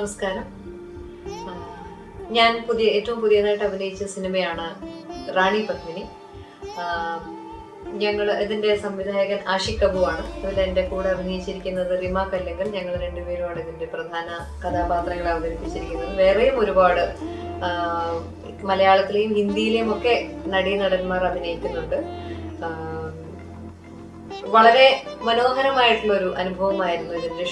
നമസ്കാരം. ഞാൻ ഏറ്റവും പുതിയതായിട്ട് അഭിനയിച്ച സിനിമയാണ് റാണി പത്മിനി. ഇതിന്റെ സംവിധായകൻ ആഷിഖ് അബു ആണ്. അതിൽ എൻ്റെ കൂടെ അഭിനയിച്ചിരിക്കുന്നത് റിമ കല്ലിങ്കൽ. ഞങ്ങൾ രണ്ടുപേരുമാണ് ഇതിന്റെ പ്രധാന കഥാപാത്രങ്ങളെ അവതരിപ്പിച്ചിരിക്കുന്നത്. വേറെയും ഒരുപാട് മലയാളത്തിലെയും ഹിന്ദിയിലെയും ഒക്കെ നടീനടന്മാർ അഭിനയിക്കുന്നുണ്ട്. വളരെ മനോഹരമായിട്ടുള്ള ഒരു അനുഭവമായിരുന്നു ഇതിന്റെ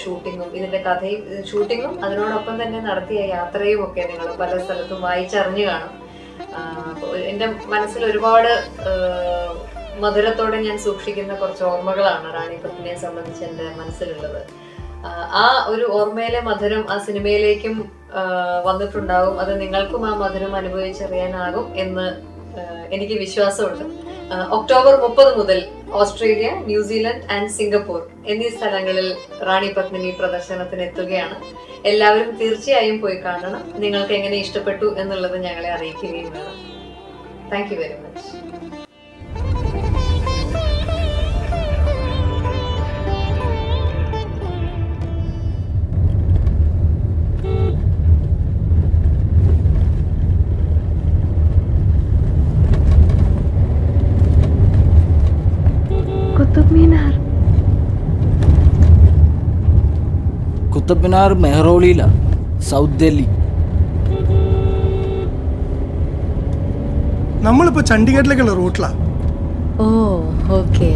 ഇതിന്റെ കഥയും ഷൂട്ടിങ്ങും അതിനോടൊപ്പം തന്നെ നടത്തിയ യാത്രയും ഒക്കെ നിങ്ങൾ പല സ്ഥലത്തും വായിച്ചറിഞ്ഞു കാണും. എൻ്റെ മനസ്സിൽ ഒരുപാട് മധുരത്തോടെ ഞാൻ സൂക്ഷിക്കുന്ന കുറച്ച് ഓർമ്മകളാണ് റാണി പത്മിനിയെ സംബന്ധിച്ച് എൻ്റെ മനസ്സിലുള്ളത്. ആ ഒരു ഓർമ്മയിലെ മധുരം ആ സിനിമയിലേക്കും വന്നിട്ടുണ്ടാകും. അത് നിങ്ങൾക്കും ആ മധുരം അനുഭവിച്ചറിയാനാകും എന്ന് എനിക്ക് വിശ്വാസമുണ്ട്. ഒക്ടോബർ 30 മുതൽ ഓസ്ട്രേലിയ, ന്യൂസിലൻഡ് ആൻഡ് സിംഗപ്പൂർ എന്നീ സ്ഥലങ്ങളിൽ റാണി പത്മിനി പ്രദർശനത്തിന് എത്തുകയാണ്. എല്ലാവരും തീർച്ചയായും പോയി കാണണം. നിങ്ങൾക്ക് എങ്ങനെ ഇഷ്ടപ്പെട്ടു എന്നുള്ളത് ഞങ്ങളെ അറിയിക്കുകയും വേണം. Thank you very much. Qutub Minar മെഹ്റോളിയിലാണ്, സൗത്ത് ഡൽഹി. നമ്മളിപ്പോ ചണ്ഡീഗഡിലേക്കുള്ള റൂട്ടിലാ. ഓ ഓക്കേ.